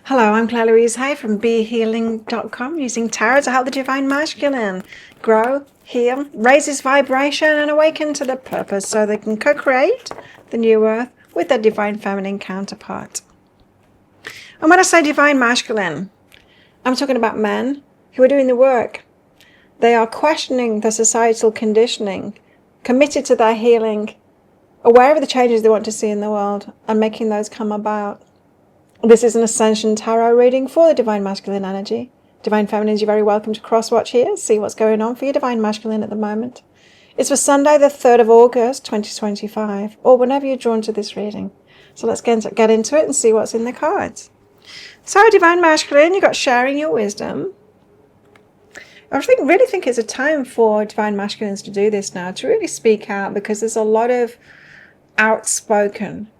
Hello, I'm Claire Louise Hay from BeHealing.com, using tarot to help the Divine Masculine grow, heal, raise his vibration and awaken to the purpose so they can co-create the new earth with their Divine Feminine counterpart. And when I say Divine Masculine, I'm talking about men who are doing the work. They are questioning the societal conditioning, committed to their healing, aware of the changes they want to see in the world and making those come about. This is an Ascension Tarot reading for the Divine Masculine energy. Divine Feminines, you're very welcome to cross-watch here, see what's going on for your Divine Masculine at the moment. It's for Sunday the 3rd of August 2025, or whenever you're drawn to this reading. So let's get into it and see what's in the cards. So Divine Masculine, you've got sharing your wisdom. I really think it's a time for Divine Masculines to do this now, to really speak out, because there's a lot of outspoken.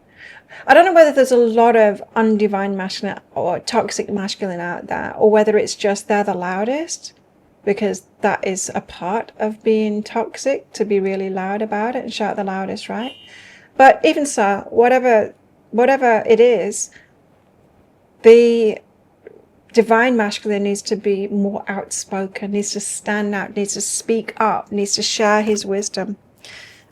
I don't know whether there's a lot of undivine masculine or toxic masculine out there, or whether it's just they're the loudest, because that is a part of being toxic, to be really loud about it and shout the loudest, right? But even so, whatever it is, the Divine Masculine needs to be more outspoken, needs to stand out, needs to speak up, needs to share his wisdom.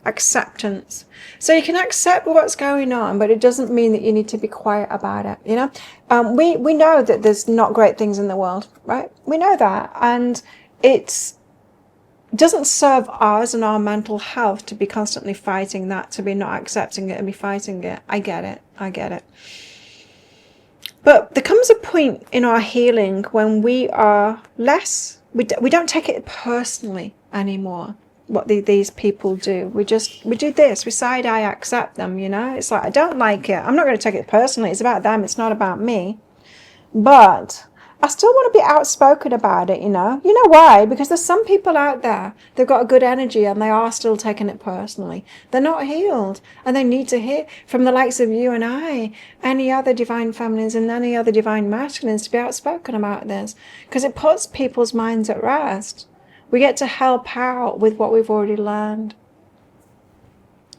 Acceptance. So you can accept what's going on, but it doesn't mean that you need to be quiet about it, you know. We know that there's not great things in the world, right? We know that, and it doesn't serve us and our mental health to be constantly fighting that, to be not accepting it and be fighting it. I get it. But there comes a point in our healing when we are we don't take it personally anymore. What these people do, we do this, we side eye accept them, you know. It's like, I don't like it, I'm not going to take it personally, it's about them, it's not about me, but I still want to be outspoken about it, you know why? Because there's some people out there, they've got a good energy and they are still taking it personally. They're not healed, and they need to hear from the likes of you and I, any other Divine Feminines and any other Divine Masculines, to be outspoken about this, because it puts people's minds at rest. We get to help out with what we've already learned.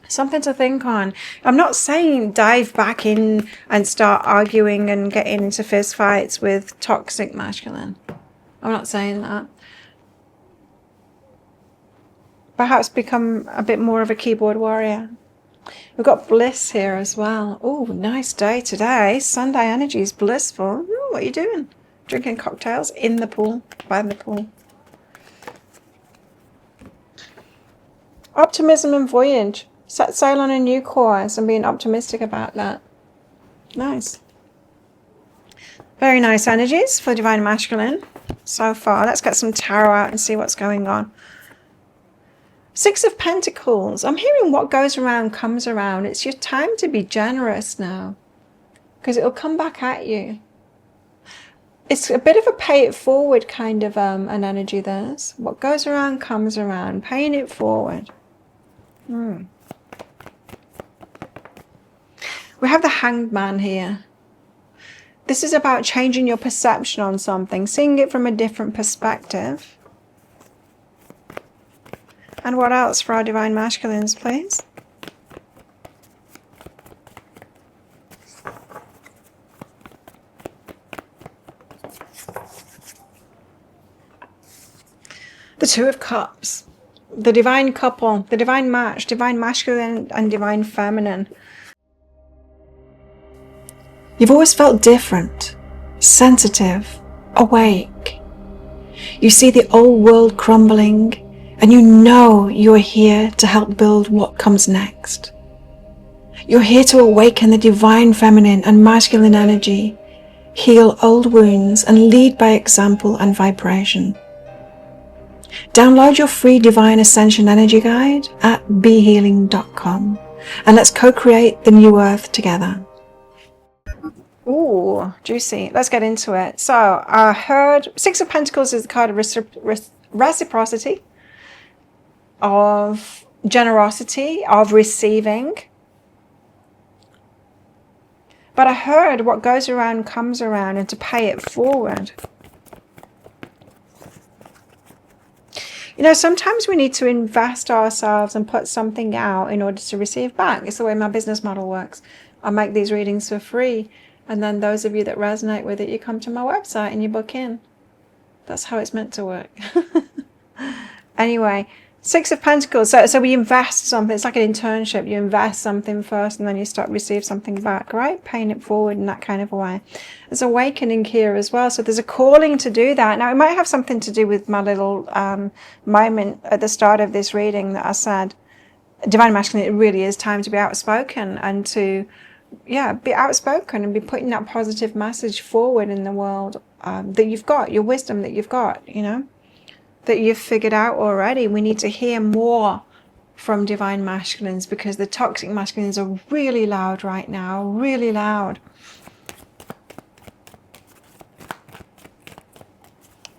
Something to think on. I'm not saying dive back in and start arguing and getting into fist fights with toxic masculine. I'm not saying that. Perhaps become a bit more of a keyboard warrior. We've got bliss here as well. Oh, nice day today. Sunday energy is blissful. Ooh, what are you doing? Drinking cocktails in the pool, by the pool. Optimism and voyage. Set sail on a new course and being optimistic about that. Nice. Very nice energies for Divine Masculine so far. Let's get some tarot out and see what's going on. Six of Pentacles. I'm hearing what goes around comes around. It's your time to be generous now, because it'll come back at you. It's a bit of a pay it forward kind of an energy. There's what goes around comes around, paying it forward. We have the Hanged Man here. This is about changing your perception on something, seeing it from a different perspective. And what else for our Divine Masculines, please? The Two of Cups. The divine couple, the divine match, Divine Masculine and Divine Feminine. You've always felt different, sensitive, awake. You see the old world crumbling, and you know you're here to help build what comes next. You're here to awaken the Divine Feminine and Masculine energy, heal old wounds, and lead by example and vibration. Download your free Divine Ascension Energy Guide at BeHealing.com, and let's co-create the new earth together. Ooh, juicy. Let's get into it. So I heard Six of Pentacles is the card of reciprocity, of generosity, of receiving. But I heard what goes around comes around, and to pay it forward. You know, sometimes we need to invest ourselves and put something out in order to receive back. It's the way my business model works. I make these readings for free. And then those of you that resonate with it, you come to my website and you book in. That's how it's meant to work. Anyway, Six of Pentacles. So we invest something. It's like an internship. You invest something first and then you start receive something back, right? Paying it forward in that kind of a way. There's awakening here as well. So there's a calling to do that. Now, it might have something to do with my little moment at the start of this reading that I said, Divine Masculine, it really is time to be outspoken and to, be outspoken and be putting that positive message forward in the world that you've got, your wisdom that you've got, that you've figured out already. We need to hear more from Divine Masculines because the toxic masculines are really loud right now, really loud.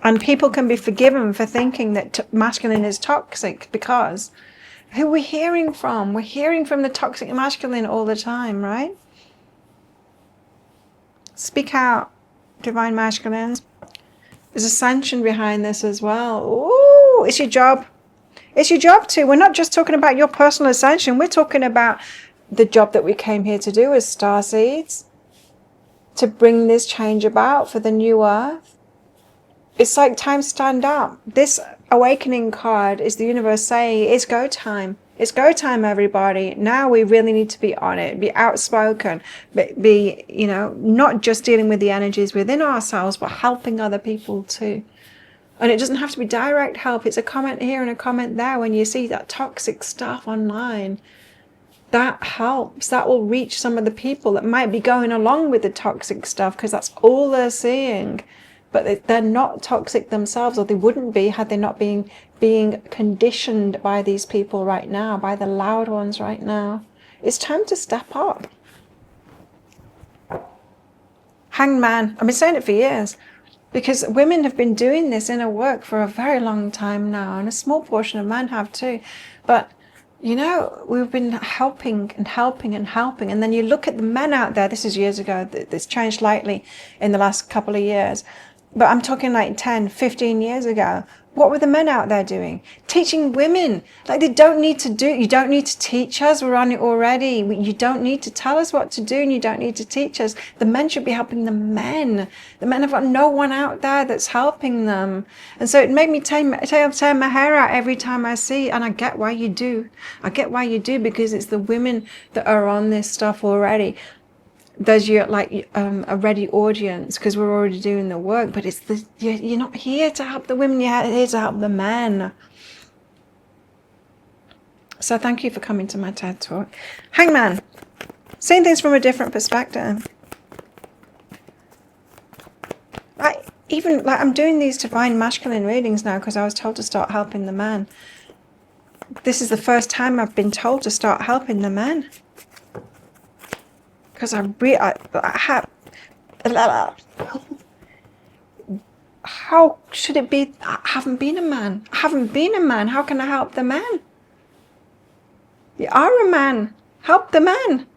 And people can be forgiven for thinking that masculine is toxic because who we're hearing from? We're hearing from the toxic masculine all the time, right? Speak out, Divine Masculines. There's ascension behind this as well. Ooh, it's your job. It's your job too. We're not just talking about your personal ascension. We're talking about the job that we came here to do as starseeds, to bring this change about for the new earth. It's like time to stand up. This awakening card is the universe saying it's go time. It's go time, everybody. Now we really need to be on it, be outspoken, be, not just dealing with the energies within ourselves, but helping other people too. And it doesn't have to be direct help. It's a comment here and a comment there. When you see that toxic stuff online, that helps. That will reach some of the people that might be going along with the toxic stuff because that's all they're seeing. But they're not toxic themselves, or they wouldn't be had they not been being conditioned by these people right now, by the loud ones right now. It's time to step up. Hanged Man. I've been saying it for years because women have been doing this inner work for a very long time now, and a small portion of men have too. But we've been helping and helping and helping, and then you look at the men out there. This is years ago. This changed slightly in the last couple of years. But I'm talking like 10, 15 years ago. What were the men out there doing? Teaching women. Like you don't need to teach us. We're on it already. You don't need to tell us what to do, and you don't need to teach us. The men should be helping the men. The men have got no one out there that's helping them. And so it made me tear my hair out every time I see, and I get why you do. I get why you do, because it's the women that are on this stuff already. There's your a ready audience because we're already doing the work, but it's you're not here to help the women, you're here to help the men. So thank you for coming to my TED Talk. Hangman, seeing things from a different perspective. I'm doing these Divine Masculine readings now because I was told to start helping the men. This is the first time I've been told to start helping the men. Because I have, how should it be? I haven't been a man. How can I help the man? You are a man. Help the man.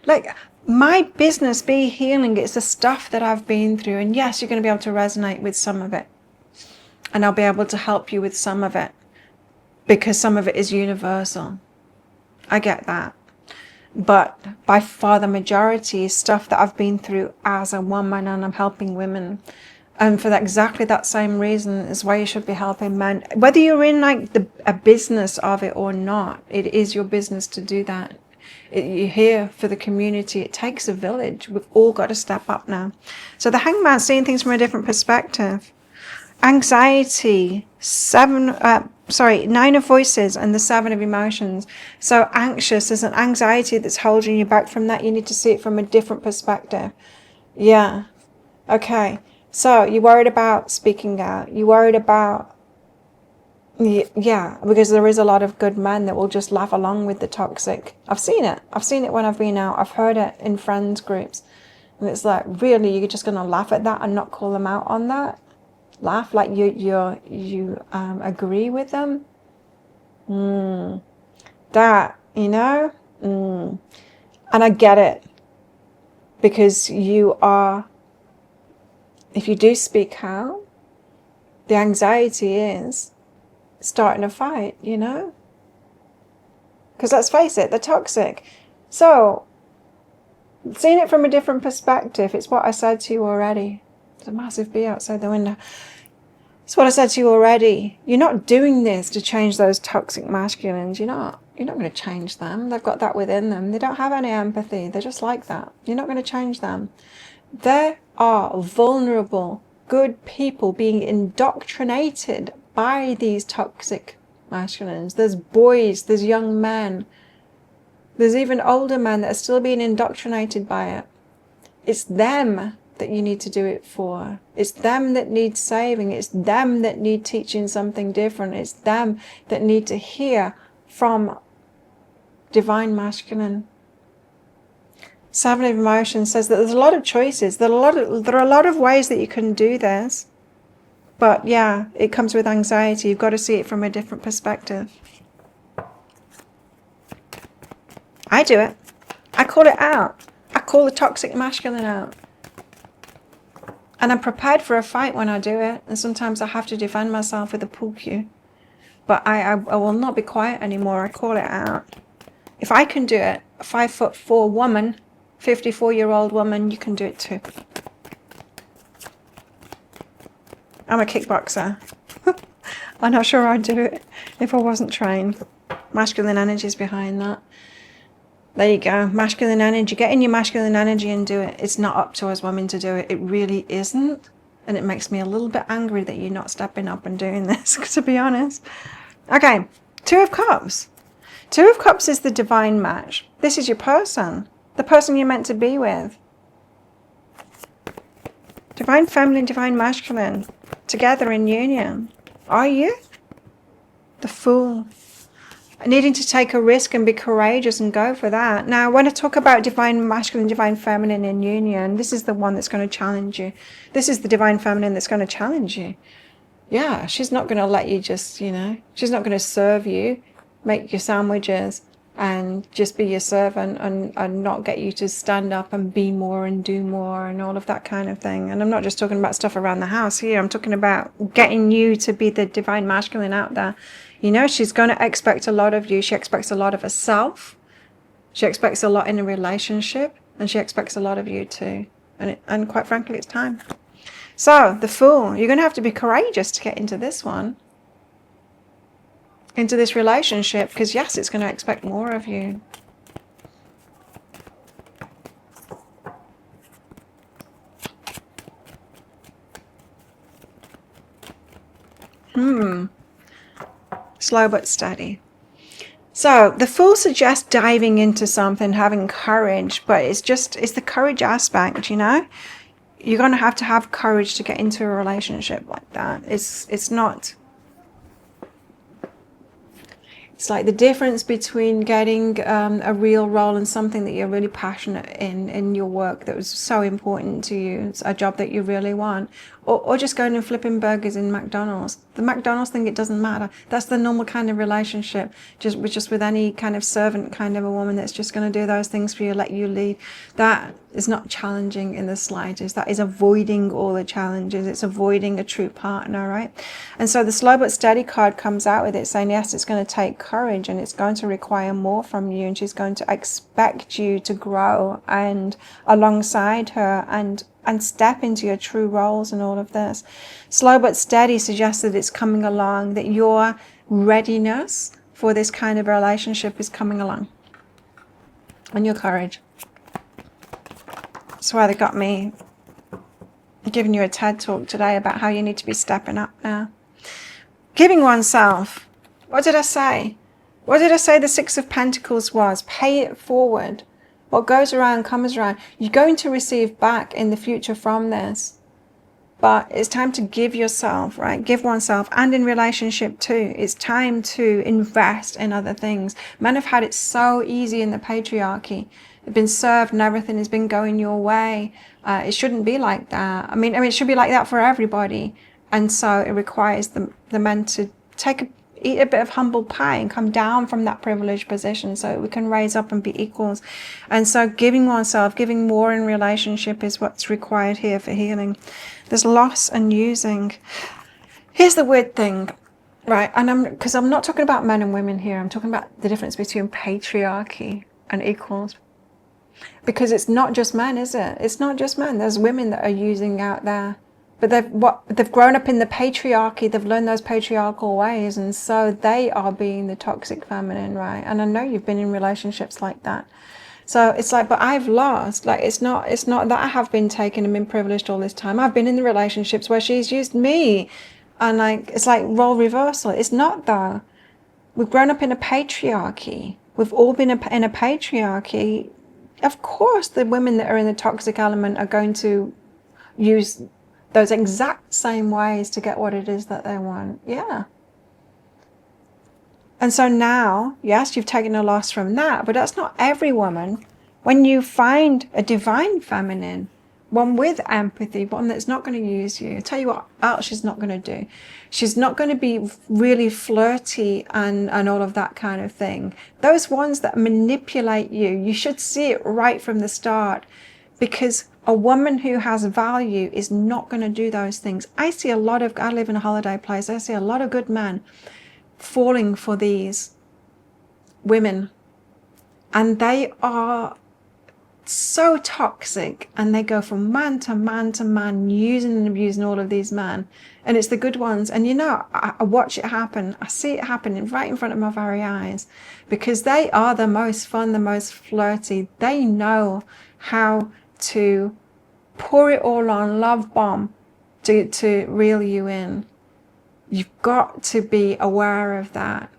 Like my business, Be Healing, it's the stuff that I've been through. And yes, you're going to be able to resonate with some of it. And I'll be able to help you with some of it. Because some of it is universal. I get that. But by far the majority is stuff that I've been through as a woman, and I'm helping women. And for exactly that same reason is why you should be helping men. Whether you're in a business of it or not, it is your business to do that. You're here for the community. It takes a village. We've all got to step up now. So the Hangman, seeing things from a different perspective. Anxiety, 9 of Voices and the 7 of Emotions. So anxious, there's an anxiety that's holding you back from that. You need to see it from a different perspective. Yeah. Okay. So you're worried about speaking out. You're worried about, because there is a lot of good men that will just laugh along with the toxic. I've seen it. I've seen it when I've been out. I've heard it in friends groups. And it's like, really, you're just going to laugh at that and not call them out on that? Laugh like you agree with them? That, and I get it, because you are, if you do speak out, the anxiety is starting a fight, because let's face it, they're toxic. So Seeing it from a different perspective. It's what I said to you already. There's a massive bee outside the window. It's what I said to you already. You're not doing this to change those toxic masculines. You're not going to change them. They've got that within them. They don't have any empathy. They're just like that. You're not going to change them. There are vulnerable, good people being indoctrinated by these toxic masculines. There's boys, there's young men. There's even older men that are still being indoctrinated by it. It's them that you need to do it for. It's them that need saving. It's them that need teaching something different. It's them that need to hear from divine masculine. Seven of Emotions says that there's a lot of choices. There are a lot of ways that you can do this. But yeah, it comes with anxiety. You've got to see it from a different perspective. I do it. I call it out. I call the toxic masculine out. And I'm prepared for a fight when I do it. And sometimes I have to defend myself with a pool cue. But I will not be quiet anymore. I call it out. If I can do it, a 5'4" woman, 54-year-old woman, you can do it too. I'm a kickboxer. I'm not sure I'd do it if I wasn't trained. Masculine energy is behind that. There you go. Masculine energy. Get in your masculine energy and do it. It's not up to us women to do it. It really isn't. And it makes me a little bit angry that you're not stepping up and doing this, to be honest. Okay. Two of Cups. Two of Cups is the divine match. This is your person. The person you're meant to be with. Divine feminine, divine masculine. Together in union. Are you? The Fool. Needing to take a risk and be courageous and go for that. Now, when I talk about divine masculine, divine feminine in union, this is the one that's going to challenge you. This is the divine feminine that's going to challenge you. Yeah, she's not going to let you just, she's not going to serve you, make your sandwiches, and just be your servant and not get you to stand up and be more and do more and all of that kind of thing. And I'm not just talking about stuff around the house here. I'm talking about getting you to be the divine masculine out there. She's going to expect a lot of you. She expects a lot of herself. She expects a lot in a relationship. And she expects a lot of you too. And quite frankly, it's time. So, the Fool. You're going to have to be courageous to get into this one. Into this relationship. Because yes, it's going to expect more of you. Slow but steady. So the Fool suggests diving into something, having courage, but it's the courage aspect, You're going to have courage to get into a relationship like that. It's not. It's like the difference between getting a real role in something that you're really passionate in your work that was so important to you, it's a job that you really want, or just going and flipping burgers in McDonald's. The McDonald's thing, it doesn't matter. That's the normal kind of relationship, just with any kind of servant kind of a woman that's just going to do those things for you, let you lead. That is not challenging in the slightest. That is avoiding all the challenges. It's avoiding a true partner, right? And so the Slow but Steady card comes out with it saying, yes, it's going to take courage and it's going to require more from you, and she's going to expect you to grow and alongside her and step into your true roles and all of this. Slow but steady suggests that it's coming along, that your readiness for this kind of relationship is coming along. And your courage. That's why they got me giving you a TED talk today about how you need to be stepping up now. Giving oneself. What did I say? What did I say the Six of Pentacles was? Pay it forward. What goes around comes around. You're going to receive back in the future from this. But it's time to give yourself, right? Give oneself, and in relationship too. It's time to invest in other things. Men have had it so easy in the patriarchy. They've been served and everything has been going your way. It shouldn't be like that. I mean, it should be like that for everybody. And so it requires the men to eat a bit of humble pie and come down from that privileged position so we can raise up and be equals. And so giving oneself, giving more in relationship is what's required here for healing. There's loss and using. Here's the weird thing, right? And because I'm not talking about men and women here. I'm talking about the difference between patriarchy and equals. Because it's not just men, is it? It's not just men. There's women that are using out there. But they've grown up in the patriarchy. They've learned those patriarchal ways, and so they are being the toxic feminine, right? And I know you've been in relationships like that. So it's like, but I've lost. Like, it's not that I have been taken and been privileged all this time. I've been in the relationships where she's used me, and like, it's like role reversal. It's not though. We've grown up in a patriarchy. We've all been in a patriarchy. Of course, the women that are in the toxic element are going to use those exact same ways to get what it is that they want. Yeah. And so now, yes, you've taken a loss from that, but that's not every woman. When you find a divine feminine, one with empathy, one that's not going to use you, I'll tell you what else she's not going to do. She's not going to be really flirty and all of that kind of thing. Those ones that manipulate you, you should see it right from the start, because a woman who has value is not going to do those things. I live in a holiday place. I see a lot of good men falling for these women, and they are so toxic, and they go from man to man to man, using and abusing all of these men, and it's the good ones. And you know, I watch it happen. I see it happening right in front of my very eyes, because they are the most fun, the most flirty. They know how to pour it all on, love bomb, to reel you in. You've got to be aware of that,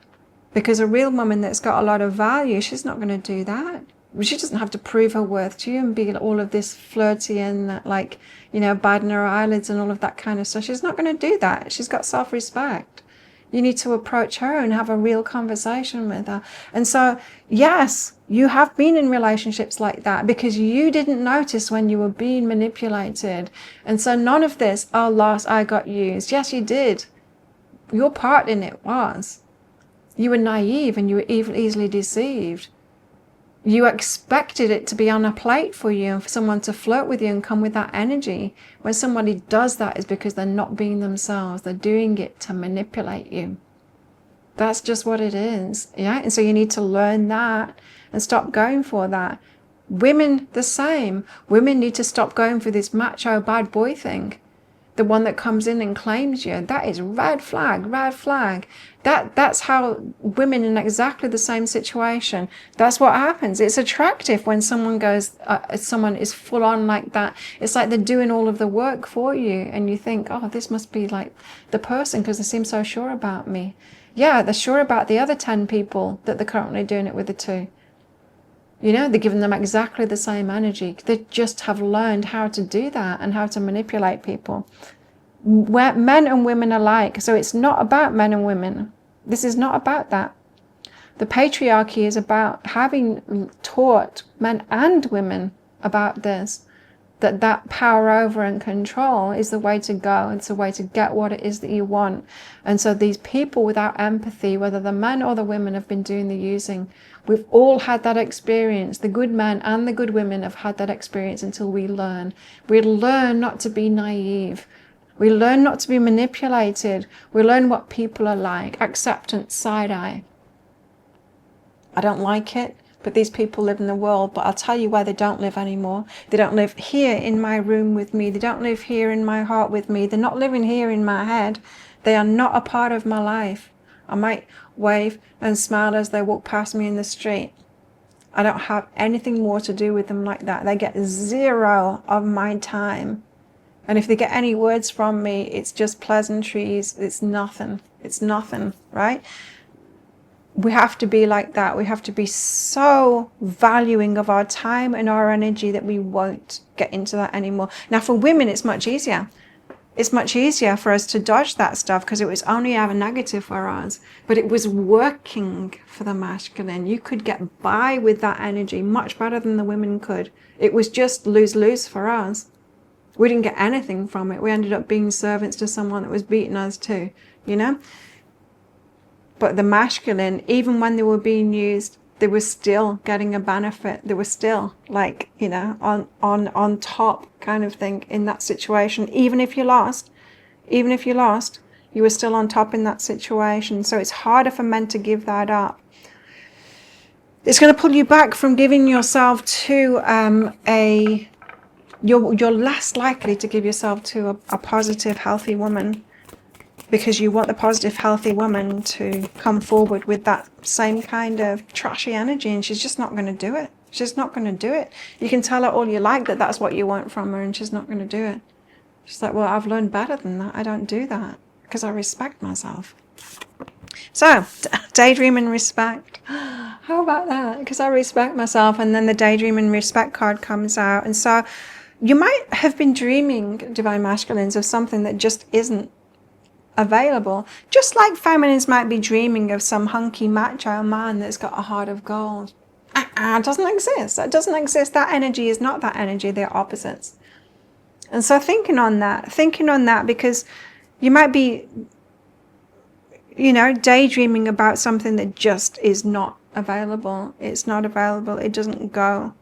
because a real woman that's got a lot of value, she's not going to do that. She doesn't have to prove her worth to you and be all of this flirty and like, you know, biting her eyelids and all of that kind of stuff. She's not going to do that. She's got self-respect. You need to approach her and have a real conversation with her. And so, yes, you have been in relationships like that because you didn't notice when you were being manipulated. And so none of this, oh, lost, I got used. Yes, you did. Your part in it was. You were naive and you were easily deceived. You expected it to be on a plate for you and for someone to flirt with you and come with that energy. When somebody does that, it's because they're not being themselves. They're doing it to manipulate you. That's just what it is. Yeah. And so you need to learn that and stop going for that. Women, the same. Women need to stop going for this macho bad boy thing. The one that comes in and claims you. That is red flag, red flag. That's how women in exactly the same situation. That's what happens. It's attractive when someone someone is full on like that. It's like they're doing all of the work for you, and you think, oh, this must be like the person because they seem so sure about me. Yeah, they're sure about the other 10 people that they're currently doing it with the 2. You know, they're giving them exactly the same energy. They just have learned how to do that and how to manipulate people. Men and women alike. So it's not about men and women. This is not about that. The patriarchy is about having taught men and women about this, that power over and control is the way to go. It's the way to get what it is that you want. And so these people without empathy, whether the men or the women, have been doing the using. We've all had that experience. The good men and the good women have had that experience until we learn. We learn not to be naive. We learn not to be manipulated. We learn what people are like. Acceptance, side-eye. I don't like it, but these people live in the world. But I'll tell you where they don't live anymore. They don't live here in my room with me. They don't live here in my heart with me. They're not living here in my head. They are not a part of my life. I might wave and smile as they walk past me in the street. I don't have anything more to do with them like that. They get 0 of my time. And if they get any words from me, it's just pleasantries. It's nothing. It's nothing, right? We have to be like that. We have to be so valuing of our time and our energy that we won't get into that anymore. Now, for women, it's much easier. It's much easier for us to dodge that stuff because it was only ever negative for us. But it was working for the masculine. You could get by with that energy much better than the women could. It was just lose-lose for us. We didn't get anything from it. We ended up being servants to someone that was beating us too, you know? But the masculine, even when they were being used, they were still getting a benefit. They were still like, you know, on top kind of thing in that situation. Even if you lost, you were still on top in that situation. So it's harder for men to give that up. It's going to pull you back from giving yourself to you're less likely to give yourself to a positive, healthy woman, because you want the positive, healthy woman to come forward with that same kind of trashy energy, and she's just not going to do it. She's not going to do it. You can tell her all you like that that's what you want from her, and she's not going to do it. She's like, well, I've learned better than that. I don't do that because I respect myself. So, daydream and respect. How about that? Because I respect myself, and then the daydream and respect card comes out. And so you might have been dreaming, Divine Masculines, of something that just isn't available. Just like feminines might be dreaming of some hunky macho man that's got a heart of gold. It doesn't exist. That doesn't exist. That energy is not that energy. They're opposites. And so thinking on that, because you might be, daydreaming about something that just is not available. It's not available. It doesn't go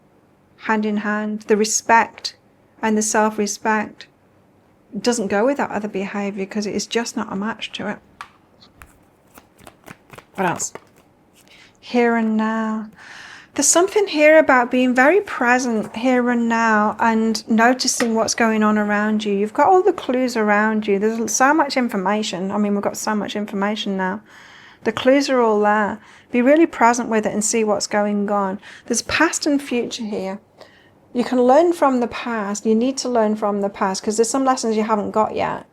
hand in hand. The respect and the self-respect doesn't go with that other behavior because it is just not a match to it. What else? Here and now. There's something here about being very present here and now and noticing what's going on around you. You've got all the clues around you. There's so much information. I mean, we've got so much information now. The clues are all there. Be really present with it and see what's going on. There's past and future here. You can learn from the past. You need to learn from the past because there's some lessons you haven't got yet.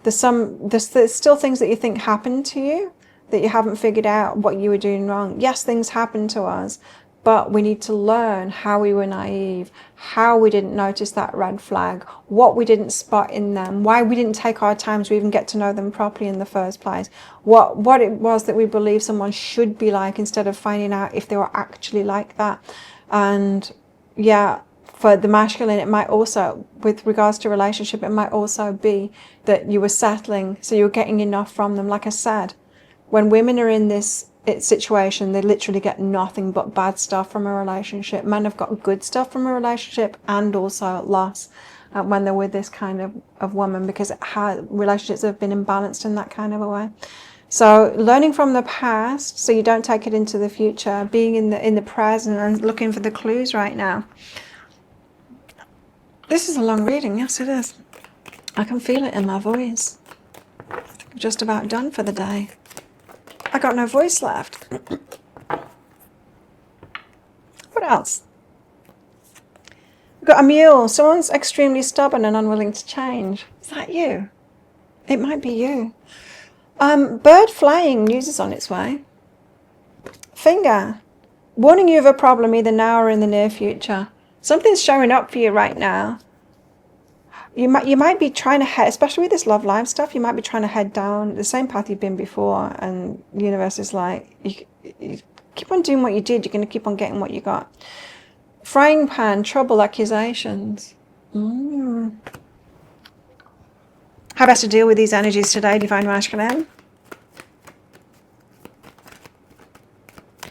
There's still things that you think happened to you that you haven't figured out what you were doing wrong. Yes, things happen to us, but we need to learn how we were naive, how we didn't notice that red flag, what we didn't spot in them, why we didn't take our time to even get to know them properly in the first place, what it was that we believed someone should be like instead of finding out if they were actually like that. And yeah, for the masculine, it might also, with regards to relationship, it might also be that you were settling, so you were getting enough from them. Like I said, when women are in this situation, they literally get nothing but bad stuff from a relationship. Men have got good stuff from a relationship and also loss when they're with this kind of woman, because relationships have been imbalanced in that kind of a way. So learning from the past so you don't take it into the future, being in the present and looking for the clues right now. This is a long reading. Yes, it is. I can feel it in my voice. I'm just about done for the day. I got no voice left. What else? We've got a mule. Someone's extremely stubborn and unwilling to change. Is that you? It might be you. Bird flying, news is on its way. Finger, warning you of a problem either now or in the near future. Something's showing up for you right now. You might be trying to head, especially with this love life stuff, you might be trying to head down the same path you've been before, and the universe is like, you keep on doing what you did, you're going to keep on getting what you got. Frying pan, trouble, accusations. How best to deal with these energies today, Divine Masculine?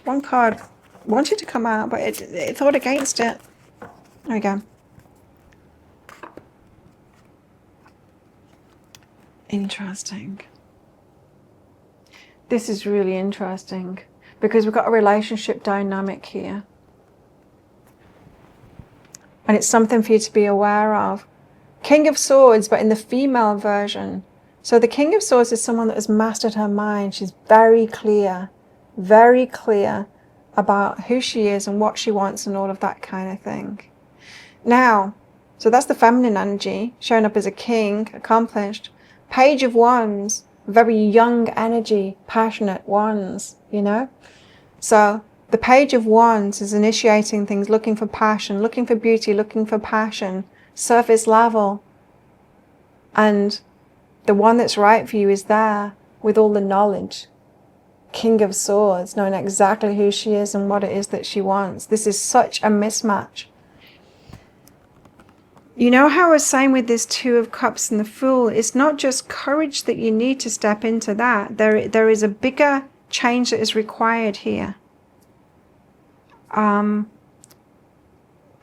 One card wanted to come out, but it thought against it. There we go. Interesting. This is really interesting because we've got a relationship dynamic here. And it's something for you to be aware of. King of Swords, but in the female version. So the King of Swords is someone that has mastered her mind. She's very clear about who she is and what she wants and all of that kind of thing. Now, so that's the feminine energy, showing up as a king, accomplished. Page of Wands, very young energy, passionate wands, So the Page of Wands is initiating things, looking for passion, looking for beauty, looking for passion, surface level. And the one that's right for you is there with all the knowledge. King of Swords, knowing exactly who she is and what it is that she wants. This is such a mismatch. You know how I was saying with this Two of Cups and the Fool, it's not just courage that you need to step into that. There is a bigger change that is required here.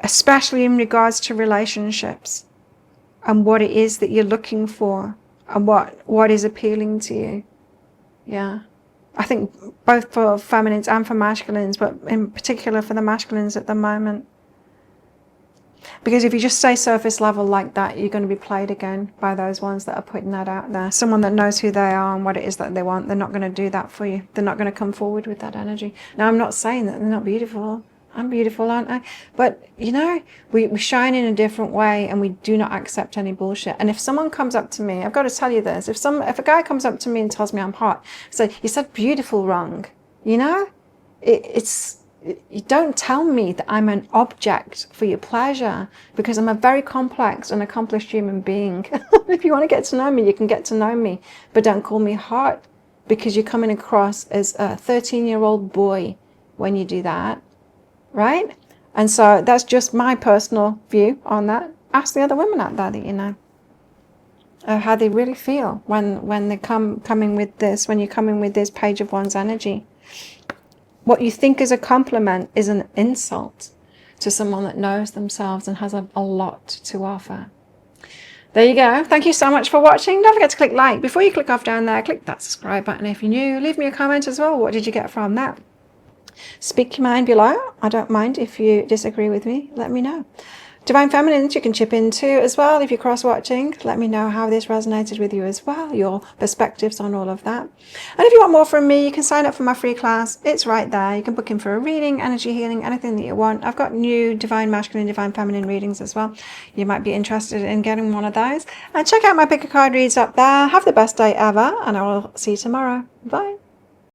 Especially in regards to relationships and what it is that you're looking for and what is appealing to you. Yeah. I think both for feminines and for masculines, but in particular for the masculines at the moment. Because if you just stay surface level like that, you're going to be played again by those ones that are putting that out there. Someone that knows who they are and what it is that they want, they're not going to do that for you. They're not going to come forward with that energy. Now, I'm not saying that they're not beautiful. I'm beautiful, aren't I? But, you know, we shine in a different way, and we do not accept any bullshit. And if someone comes up to me, I've got to tell you this, if a guy comes up to me and tells me I'm hot, so you said beautiful wrong, you know? You don't tell me that I'm an object for your pleasure, because I'm a very complex and accomplished human being. If you want to get to know me, you can get to know me, but don't call me hot, because you're coming across as a 13-year-old boy when you do that, right? And so that's just my personal view on that. Ask the other women out there that you know how they really feel when they coming with this, when you're coming with this Page of Wands energy. What you think is a compliment is an insult to someone that knows themselves and has a lot to offer. There you go. Thank you so much for watching. Don't forget to click like. Before you click off down there, click that subscribe button if you're new. Leave me a comment as well. What did you get from that? Speak your mind below. I don't mind if you disagree with me. Let me know. Divine Feminines, you can chip in too as well if you're cross-watching. Let me know how this resonated with you as well, your perspectives on all of that. And if you want more from me, you can sign up for my free class. It's right there. You can book in for a reading, energy healing, anything that you want. I've got new Divine Masculine, Divine Feminine readings as well. You might be interested in getting one of those. And check out my pick a card reads up there. Have the best day ever, and I will see you tomorrow. Bye.